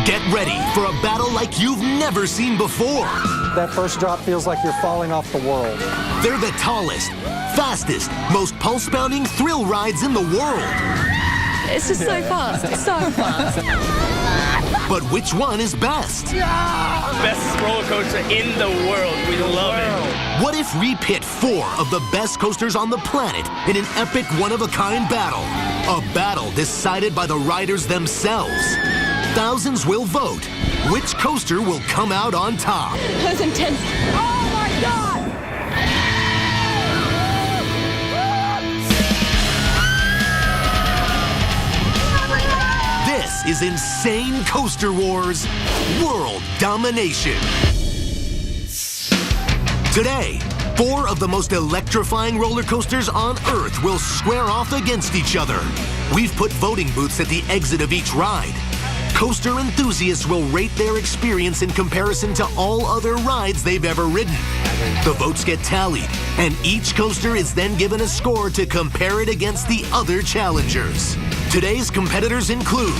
Get ready for a battle like you've never seen before. That first drop feels like you're falling off the world. They're the tallest, fastest, most pulse-pounding thrill rides in the world. It's just so fast. It's so fast. But which one is best? Best roller coaster in the world. We love it. What if we pit 4 of the best coasters on the planet in an epic one-of-a-kind battle? A battle decided by the riders themselves. Thousands will vote. Which coaster will come out on top? That was intense. Oh my God! This is Insane Coaster Wars World Domination. Today, 4 of the most electrifying roller coasters on Earth will square off against each other. We've put voting booths at the exit of each ride. Coaster enthusiasts will rate their experience in comparison to all other rides they've ever ridden. The votes get tallied, and each coaster is then given a score to compare it against the other challengers. Today's competitors include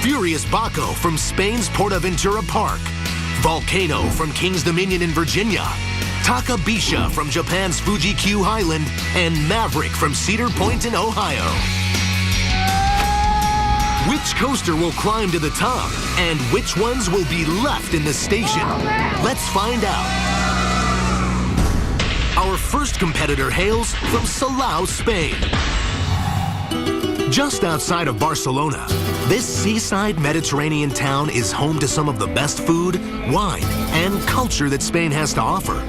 Furious Baco from Spain's Port-Aventura Park, Volcano from King's Dominion in Virginia, Takabisha from Japan's Fuji-Q Highland, and Maverick from Cedar Point in Ohio. Which coaster will climb to the top, and which ones will be left in the station? Let's find out. Our first competitor hails from Salau, Spain. Just outside of Barcelona, this seaside Mediterranean town is home to some of the best food, wine, and culture that Spain has to offer.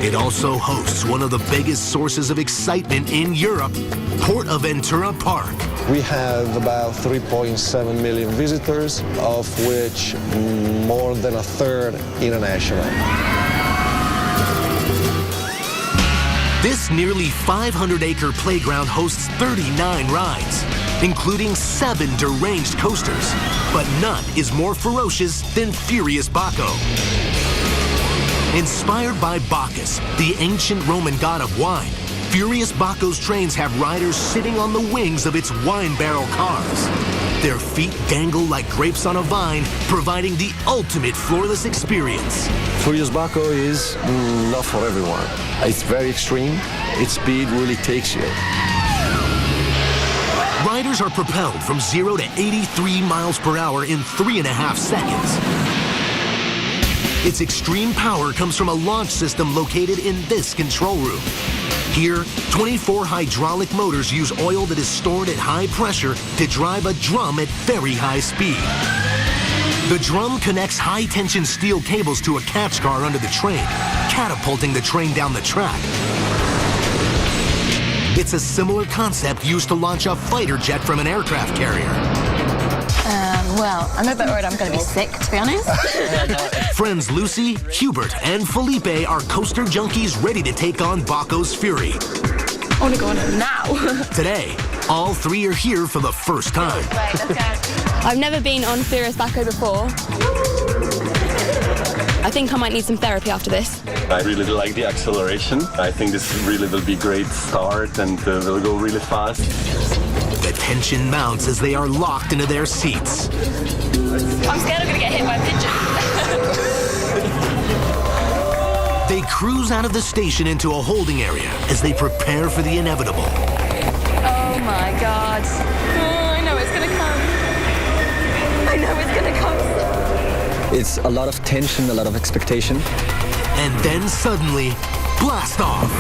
It also hosts one of the biggest sources of excitement in Europe, Port-Aventura Park. We have about 3.7 million visitors, of which more than a third international. This nearly 500-acre playground hosts 39 rides, including 7 deranged coasters, but none is more ferocious than Furious Baco. Inspired by Bacchus, the ancient Roman god of wine, Furious Baco's trains have riders sitting on the wings of its wine barrel cars. Their feet dangle like grapes on a vine, providing the ultimate floorless experience. Furious Baco is not for everyone. It's very extreme. Its speed really takes you. Riders are propelled from 0 to 83 miles per hour in 3.5 seconds. Its extreme power comes from a launch system located in this control room. Here, 24 hydraulic motors use oil that is stored at high pressure to drive a drum at very high speed. The drum connects high-tension steel cables to a catch car under the train, catapulting the train down the track. It's a similar concept used to launch a fighter jet from an aircraft carrier. Well, I'm a bit worried I'm going to be sick, to be honest. Friends Lucy, Hubert, and Felipe are coaster junkies ready to take on Baco's fury. I want to go on it now. Today, all 3 are here for the first time. Right, let's go. I've never been on Furious Baco before. I think I might need some therapy after this. I really like the acceleration. I think this really will be a great start and will go really fast. The tension mounts as they are locked into their seats. I'm scared I'm going to get hit by a pigeon. They cruise out of the station into a holding area as they prepare for the inevitable. Oh my God. Oh, I know it's going to come. I know it's going to come. It's a lot of tension, a lot of expectation. And then suddenly, blast off.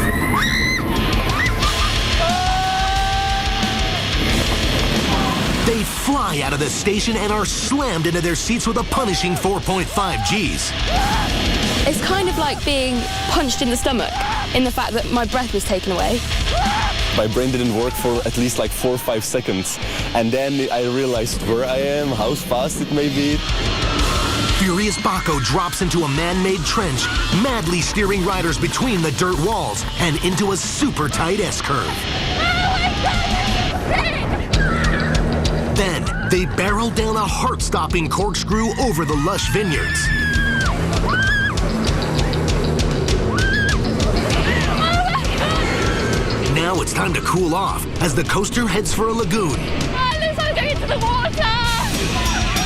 They fly out of the station and are slammed into their seats with a punishing 4.5 Gs. It's kind of like being punched in the stomach, in the fact that my breath was taken away. My brain didn't work for at least like 4 or 5 seconds. And then I realized where I am, how fast it may be. Furious Baco drops into a man-made trench, madly steering riders between the dirt walls and into a super tight S-curve. Then, they barrel down a heart-stopping corkscrew over the lush vineyards. Now it's time to cool off as the coaster heads for a lagoon. Oh, it looks like I'm going into the water!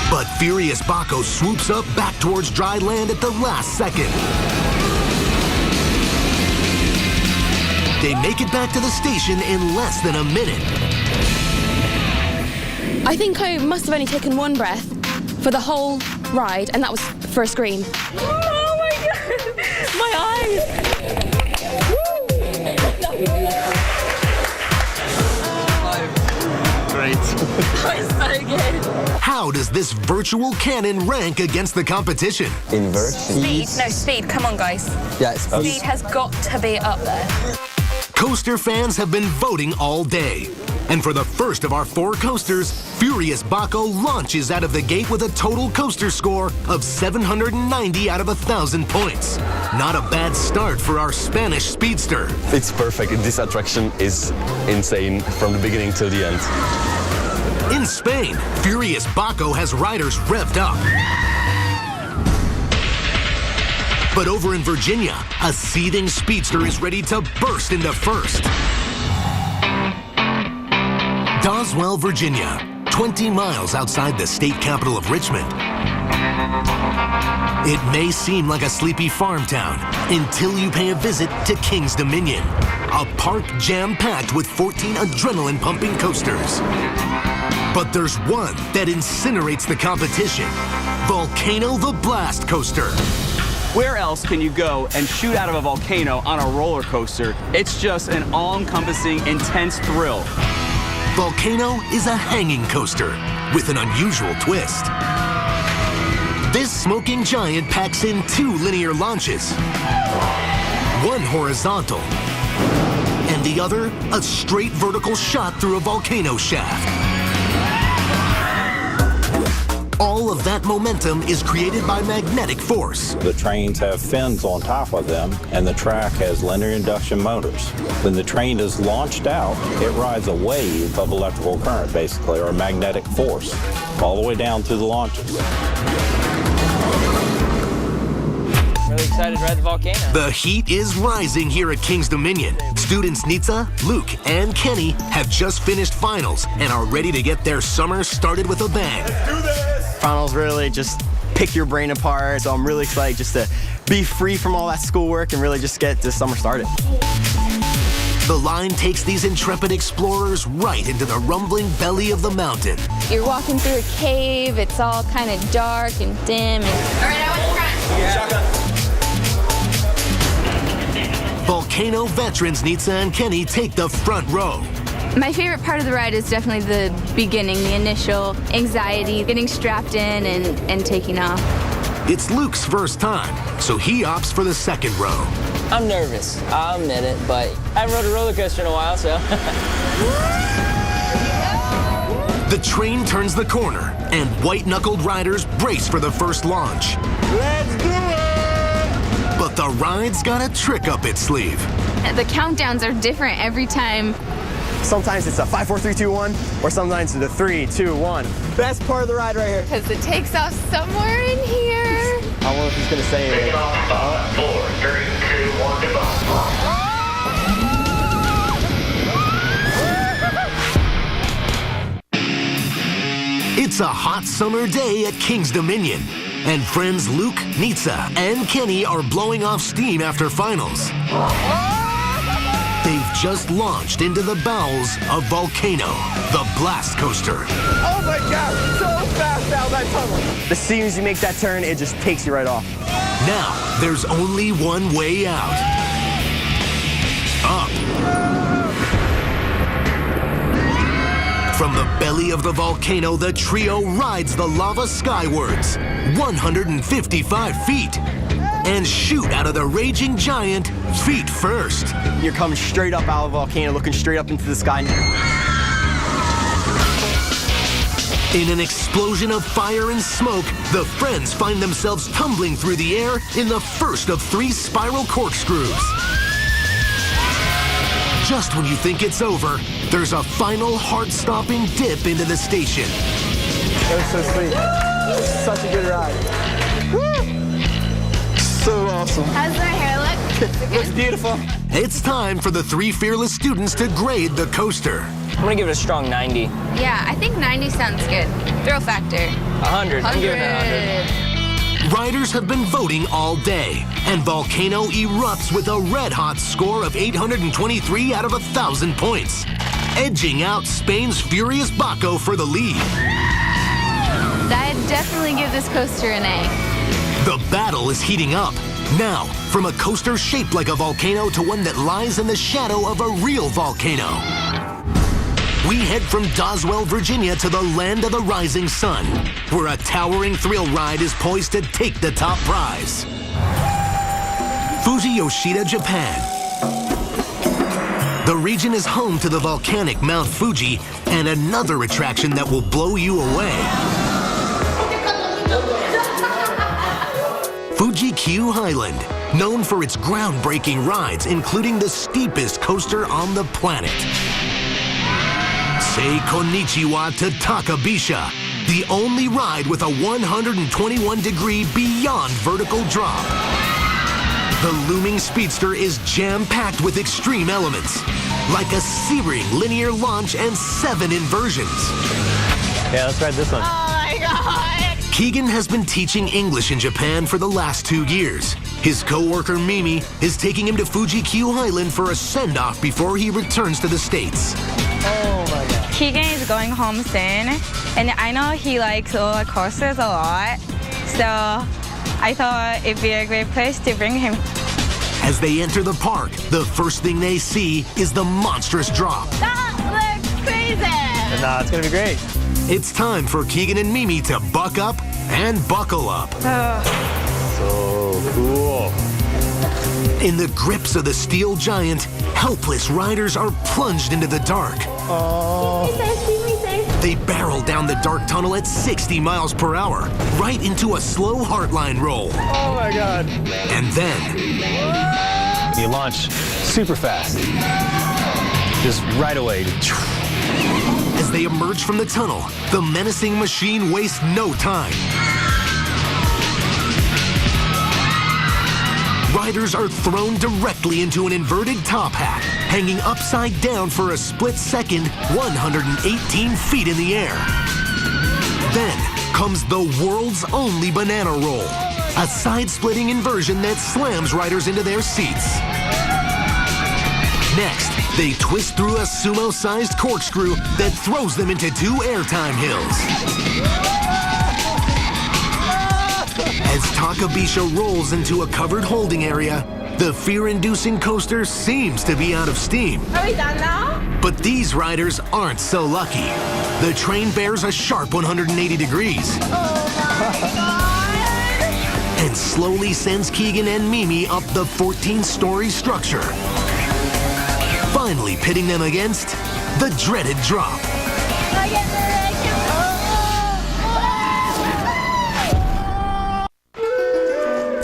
But But Furious Baco swoops up back towards dry land at the last second. They make it back to the station in less than a minute. I think I must have only taken one breath for the whole ride, and that was for a scream. Oh my God! My eyes! Great. That was so good. How does this virtual cannon rank against the competition? Invert. Speed, no, speed. Come on, guys. Yeah, it's Speed has got to be up there. Coaster fans have been voting all day. And for the first of our 4 coasters, Furious Baco launches out of the gate with a total coaster score of 790 out of 1,000 points. Not a bad start for our Spanish speedster. It's perfect. This attraction is insane from the beginning till the end. In Spain, Furious Baco has riders revved up. But over in Virginia, a seething speedster is ready to burst into first. Doswell, Virginia, 20 miles outside the state capital of Richmond. It may seem like a sleepy farm town until you pay a visit to King's Dominion, a park jam-packed with 14 adrenaline-pumping coasters. But there's one that incinerates the competition, Volcano the Blast Coaster. Where else can you go and shoot out of a volcano on a roller coaster? It's just an all-encompassing, intense thrill. Volcano is a hanging coaster with an unusual twist. This smoking giant packs in 2 linear launches, one horizontal, and the other a straight vertical shot through a volcano shaft. All of that momentum is created by magnetic force. The trains have fins on top of them, and the track has linear induction motors. When the train is launched out, it rides a wave of electrical current, basically, or magnetic force, all the way down to the launches. Really excited to ride the volcano. The heat is rising here at King's Dominion. Students Nitsa, Luke, and Kenny have just finished finals and are ready to get their summer started with a bang. Let's do this! Finals really just pick your brain apart, so I'm really excited just to be free from all that schoolwork and really just get this summer started. The line takes these intrepid explorers right into the rumbling belly of the mountain. You're walking through a cave. It's all kind of dark and dim. All right, I want front. Volcano veterans Nitsa and Kenny take the front row. My favorite part of the ride is definitely the beginning, the initial anxiety, getting strapped in and taking off. It's Luke's first time, so he opts for the second row. I'm nervous, I'll admit it, but I haven't rode a roller coaster in a while, so. The train turns the corner, and white-knuckled riders brace for the first launch. Let's do it! But the ride's got a trick up its sleeve. The countdowns are different every time. Sometimes it's a 5, 4, 3, 2, 1, or sometimes it's a 3, 2, 1. Best part of the ride right here. Because it takes off somewhere in here. I don't know if he's gonna say it. Take off 5, 4, 3, 2, 1, goodbye. It's a hot summer day at King's Dominion, and friends Luke, Nitsa, and Kenny are blowing off steam after finals. They've just launched into the bowels of Volcano, the Blast Coaster. Oh my God, so fast out that tunnel. As soon as you make that turn, it just takes you right off. Now, there's only one way out. Up. From the belly of the volcano, the trio rides the lava skywards, 155 feet, and shoot out of the raging giant feet first. You're coming straight up out of the volcano, looking straight up into the sky. In an explosion of fire and smoke, the friends find themselves tumbling through the air in the first of 3 spiral corkscrews. Just when you think it's over, there's a final heart-stopping dip into the station. That was so sweet. Such a good ride. Woo! So awesome. How's my hair look? Looks beautiful. It's time for the 3 fearless students to grade the coaster. I'm gonna give it a strong 90. Yeah, I think 90 sounds good. Thrill factor. 100. I'm giving it 100. Riders have been voting all day, and Volcano erupts with a red-hot score of 823 out of 1,000 points, edging out Spain's Furious Baco for the lead. I'd definitely give this coaster an A. The battle is heating up. Now, from a coaster shaped like a volcano to one that lies in the shadow of a real volcano. We head from Doswell, Virginia to the land of the rising sun, where a towering thrill ride is poised to take the top prize. Fuji Yoshida, Japan. The region is home to the volcanic Mount Fuji and another attraction that will blow you away. Fuji Q Highland, known for its groundbreaking rides, including the steepest coaster on the planet. Say konnichiwa to Takabisha, the only ride with a 121-degree beyond vertical drop. The looming speedster is jam-packed with extreme elements, like a searing linear launch and 7 inversions. Yeah, let's ride this one. Oh my God! Keegan has been teaching English in Japan for the last 2 years. His co-worker Mimi is taking him to Fuji Q Highland for a send-off before he returns to the States. Oh my God. Keegan is going home soon, and I know he likes roller coasters a lot, so I thought it'd be a great place to bring him. As they enter the park, the first thing they see is the monstrous drop. That looks crazy! Nah, it's gonna be great. It's time for Keegan and Mimi to buck up and buckle up. So cool. In the grips of the steel giant, helpless riders are plunged into the dark. Oh. They barrel down the dark tunnel at 60 miles per hour, right into a slow heartline roll. Oh my God. And then You launch super fast. Just right away. as they emerge from the tunnel, the menacing machine wastes no time. Riders are thrown directly into an inverted top hat, hanging upside down for a split second, 118 feet in the air. Then comes the world's only banana roll, a side-splitting inversion that slams riders into their seats. Next, they twist through a sumo-sized corkscrew that throws them into 2 airtime hills. As Takabisha rolls into a covered holding area, the fear-inducing coaster seems to be out of steam. Are we done now? But these riders aren't so lucky. The train bears a sharp 180 degrees. Oh my God! And slowly sends Keegan and Mimi up the 14-story structure, finally pitting them against the dreaded drop.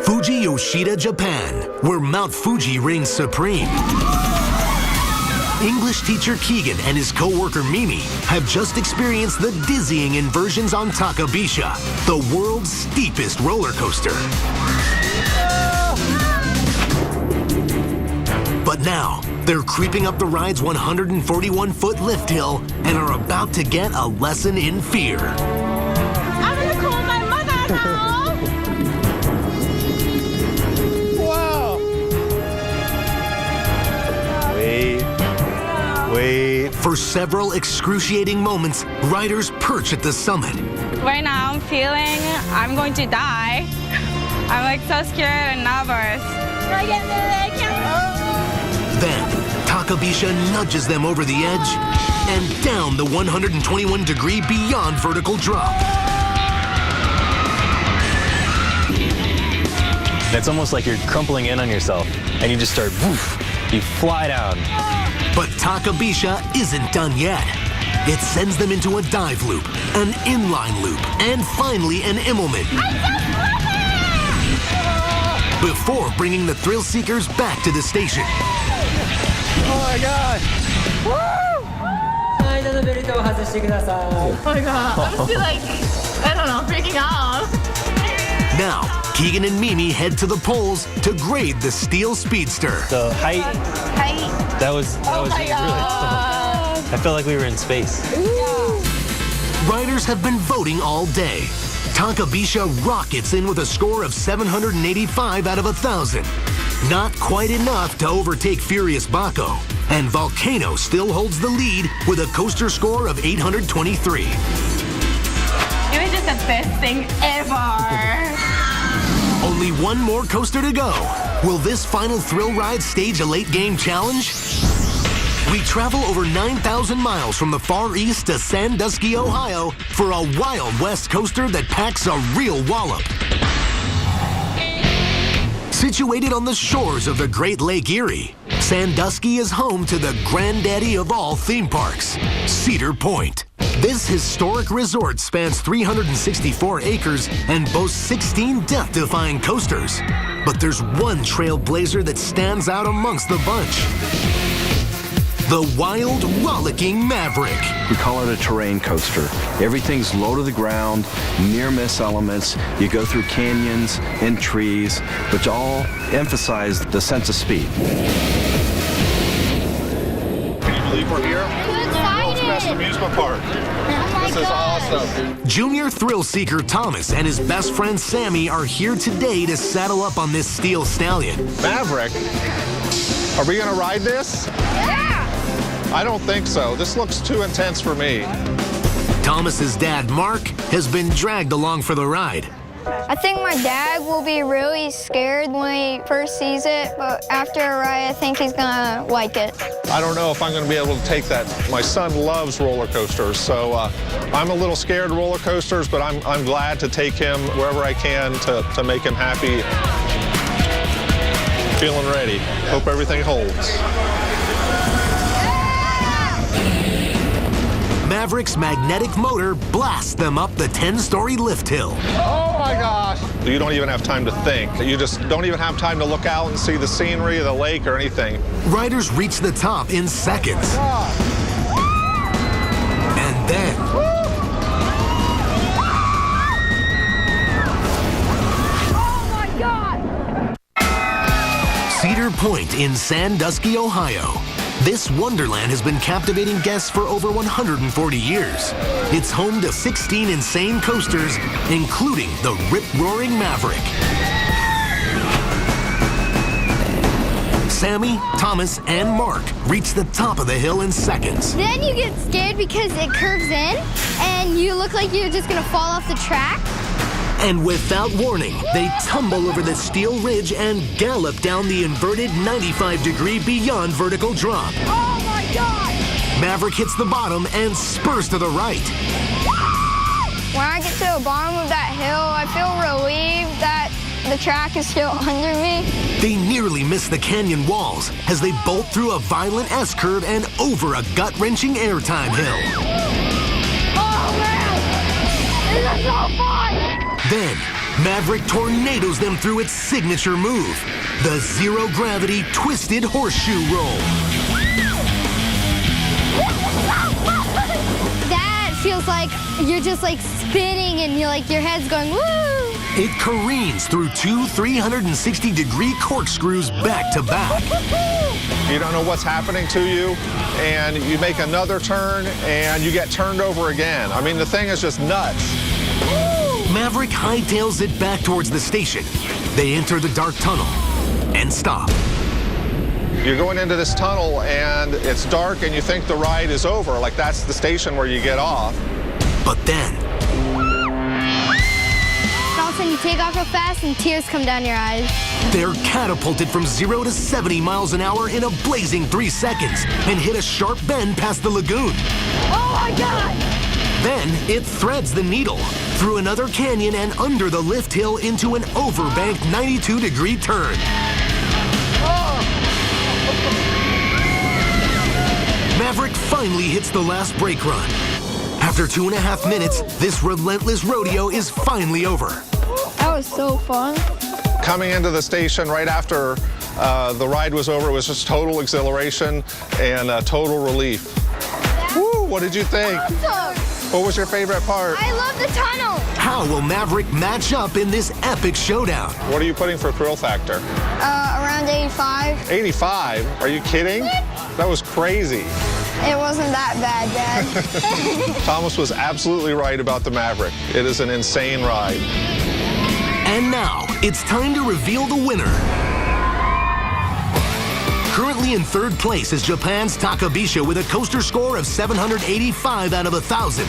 Fuji Yoshida, Japan, where Mount Fuji reigns supreme. English teacher Keegan and his co-worker Mimi have just experienced the dizzying inversions on Takabisha, the world's steepest roller coaster. But now, they're creeping up the ride's 141-foot lift hill and are about to get a lesson in fear. I'm gonna call my mother now! Wait. For several excruciating moments, riders perch at the summit. Right now I'm feeling I'm going to die. I'm like so scared and nervous. Then, Takabisha nudges them over the edge and down the 121-degree beyond vertical drop. It's almost like you're crumpling in on yourself, and you just start, woof, you fly down. But Takabisha isn't done yet. It sends them into a dive loop, an inline loop, and finally an Immelman. Before bringing the thrill seekers back to the station. Oh my God! Oh my God, I'm still like, I don't know, freaking out. Now, Keegan and Mimi head to the poles to grade the steel speedster. The height, that was Oh my really God. I felt like we were in space. Riders have been voting all day. Takabisha rockets in with a score of 785 out of 1,000. Not quite enough to overtake Furious Baco. And Volcano still holds the lead with a coaster score of 823. It was just the best thing ever. Only one more coaster to go. Will this final thrill ride stage a late game challenge? We travel over 9,000 miles from the Far East to Sandusky, Ohio for a Wild West coaster that packs a real wallop. Situated on the shores of the Great Lake Erie, Sandusky is home to the granddaddy of all theme parks, Cedar Point. This historic resort spans 364 acres and boasts 16 death-defying coasters. But there's one trailblazer that stands out amongst the bunch. The Wild Rollicking Maverick. We call it a terrain coaster. Everything's low to the ground, near-miss elements. You go through canyons and trees, which all emphasize the sense of speed. Can you believe we're here? World's best amusement park. This is awesome. Junior thrill seeker Thomas and his best friend Sammy are here today to saddle up on this steel stallion. Maverick, are we going to ride this? Yeah! I don't think so. This looks too intense for me. Thomas's dad, Mark, has been dragged along for the ride. I think my dad will be really scared when he first sees it, but after a ride, I think he's gonna like it. I don't know if I'm going to be able to take that. My son loves roller coasters, so I'm a little scared of roller coasters, but I'm glad to take him wherever I can to make him happy. Feeling ready. Hope everything holds. Maverick's magnetic motor blasts them up the 10-story lift hill. Oh my gosh! You don't even have time to think. You just don't even have time to look out and see the scenery of the lake or anything. Riders reach the top in seconds. And then... Oh my God! Cedar Point in Sandusky, Ohio. This wonderland has been captivating guests for over 140 years. It's home to 16 insane coasters, including the rip-roaring Maverick. Sammy, Thomas, and Mark reach the top of the hill in seconds. Then you get scared because it curves in, and you look like you're just gonna fall off the track. And without warning, they tumble over the steel ridge and gallop down the inverted 95-degree beyond vertical drop. Oh my God! Maverick hits the bottom and spurs to the right. When I get to the bottom of that hill, I feel relieved that the track is still under me. They nearly miss the canyon walls as they bolt through a violent S-curve and over a gut-wrenching airtime hill. Oh man! This is so fun! Then, Maverick tornadoes them through its signature move, the zero-gravity twisted horseshoe roll. That feels like you're just like spinning and your head's going woo! It careens through two 360-degree corkscrews back to back. You don't know what's happening to you, and you make another turn, and you get turned over again. I mean, the thing is just nuts. Maverick hightails it back towards the station. They enter the dark tunnel and stop. You're going into this tunnel, and it's dark, and you think the ride is over. Like, that's the station where you get off. But then... All of a sudden, you take off real fast, and tears come down your eyes. They're catapulted from 0 to 70 miles an hour in a blazing 3 seconds and hit a sharp bend past the lagoon. Oh, my God! Then it threads the needle through another canyon and under the lift hill into an overbanked 92-degree turn. Maverick finally hits the last brake run. After 2.5 minutes, this relentless rodeo is finally over. That was so fun. Coming into the station right after the ride was over, it was just total exhilaration and total relief. Woo, what did you think? Awesome. What was your favorite part? I love the tunnel. How will Maverick match up in this epic showdown? What are you putting for thrill factor? Around 85. 85? Are you kidding? That was crazy. It wasn't that bad, Dad. Thomas was absolutely right about the Maverick. It is an insane ride. And now, it's time to reveal the winner. Currently in third place is Japan's Takabisha with a coaster score of 785 out of 1,000.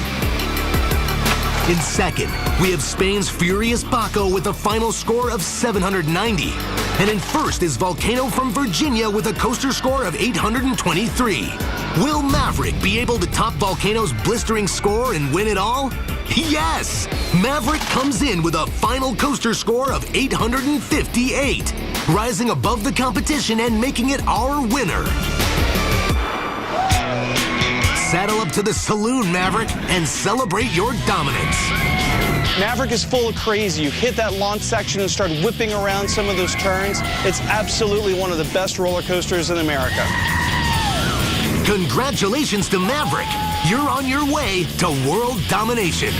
In second, we have Spain's Furious Baco with a final score of 790. And in first is Volcano from Virginia with a coaster score of 823. Will Maverick be able to top Volcano's blistering score and win it all? Yes! Maverick comes in with a final coaster score of 858, rising above the competition and making it our winner. Saddle up to the saloon, Maverick, and celebrate your dominance. Maverick is full of crazy. You hit that launch section and start whipping around some of those turns. It's absolutely one of the best roller coasters in America. Congratulations to Maverick. You're on your way to world domination.